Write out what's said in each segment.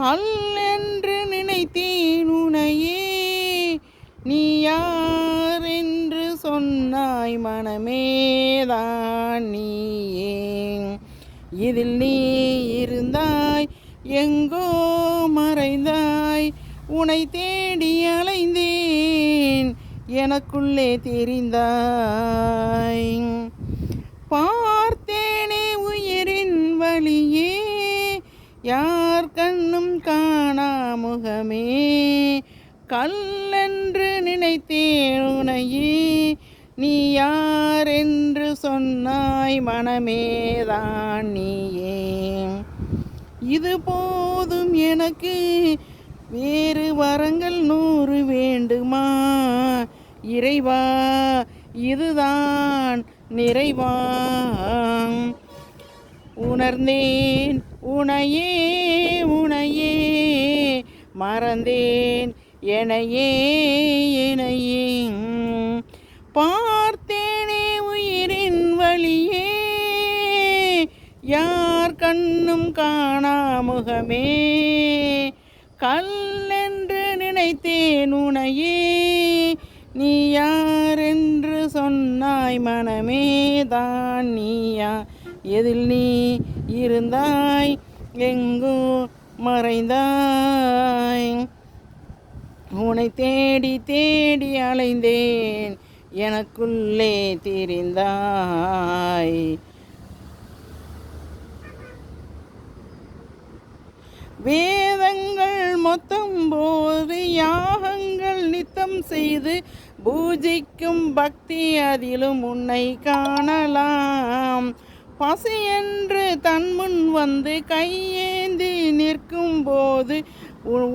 கல் என்று நினைத்தேன் உனையே, நீ யார் என்று சொன்னாய் மனமேதான் நீயே. இதில் நீ இருந்தாய் எங்கோ மறைந்தாய், உனை தேடி அலைந்தேன் எனக்குள்ளே தெரிந்தாய். பார்த்தேனே உயிரின் வழியே, யார் கண்ணும் காணா முகமே. கல்லென்று நினைத்தேன் உனையே, நீ யார் என்று சொன்னாய் மனமேதான் நீயே. இது போதும் எனக்கு, வேறு வரங்கள் 100 வேண்டுமா இறைவா, இதுதான் நிறைவா. உணர்ந்தேன் உனையே உனையே, மறந்தேன் எனையே எனையே. பார்த்தேனே உயிரின் வழியே, யார் கண்ணும் காணா முகமே. கல்லென்று நினைத்தேன் உனையே, நீ யார் என்று சொன்னாய் மனமேதான் நீயா. எதில் நீ இருந்தாய் எங்கோ மறைந்தாய், உன்னை தேடி தேடி அலைந்தேன் எனக்குள்ளே தெரிந்தாய். வேதங்கள் மொத்தம் போது யாகங்கள் நித்தம் செய்து பூஜிக்கும் பக்தி, அதிலும் உன்னை காணலாம். பசி என்று தன்முன் வந்து கையேந்தி நிற்கும் போது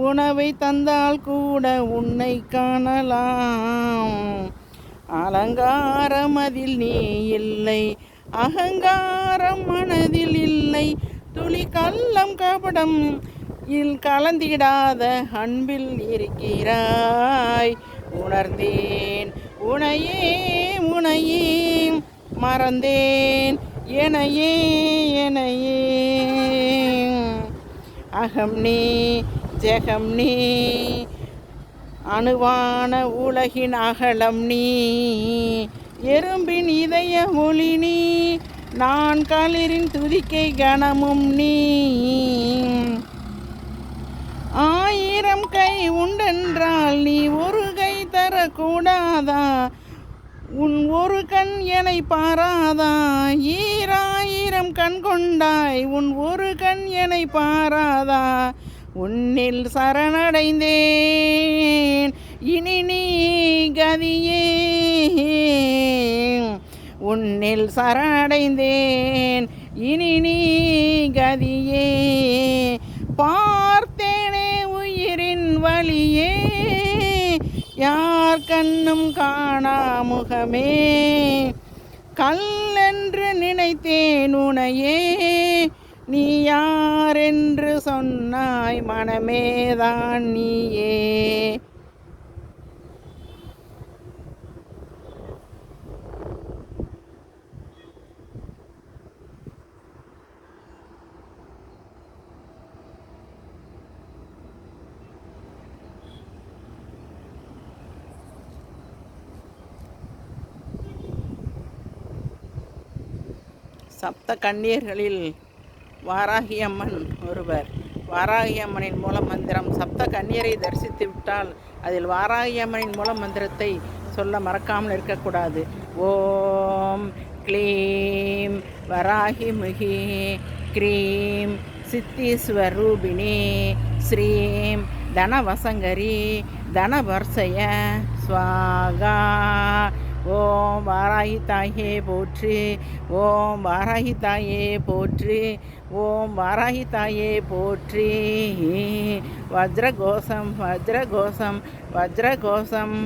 உணவை தந்தால் கூட உன்னை காணலாம். அலங்காரம் அதில் நீ இல்லை, அகங்காரம் மனதில் இல்லை, துளி கள்ளம் கபடம் கலந்திடாத அன்பில் இருக்கிறாய். உணர்ந்தேன் உனையே உனையே, மறந்தேன் எனையே எனையே. அகம் நீ ஜெகம் நீ, அணுவான உலகின் அகலம் நீ, எறும்பின் இதய ஒளி நீ, நான் களிரின் துதிக்கை கணமும் நீ. 1000 கை உண்டென்றால் நீ ஒரு கை தரக்கூடாதா, உன் ஒரு கண் என்னை பாராதா. 1000 கண் கொண்டாய், உன் ஒரு கண் என்னை பாராதா. உன்னில் சரணடைந்தேன் இனி நீ கதியே, உன்னில் சரணடைந்தேன் இனி நீ கதியே. பார்த்தேனே உயிரின் வழியே, யார் கண்ணும் காணா முகமே. கல்லென்று நினைத்தேன் உனையே, நீ யார் என்று சொன்னாய் மனமேதான் நீயே. சப்த கன்னியர்களில் வாராகி அம்மன் ஒருவர். வாராகி அம்மனின் மூல மந்திரம், சப்த கன்னியரை தரிசித்து விட்டால் அதில் வாராகி அம்மனின் மூல மந்திரத்தை சொல்ல மறக்காமல் இருக்கக்கூடாது. ஓம் க்ளீம் வராகி முகி க்ரீம் சித்தீஸ்வரூபிணி ஸ்ரீம் தனவசங்கரி தனவர்சய ஸ்வாகா. ஓம் வாராகி தாயே போற்றி, ஓம் வாராகி தாயே போற்றி, ஓம் வாராகி தாயே போற்றி. வஜ்ரகோஷம் வஜ்ரகோஷம் வஜ்ரகோஷம்.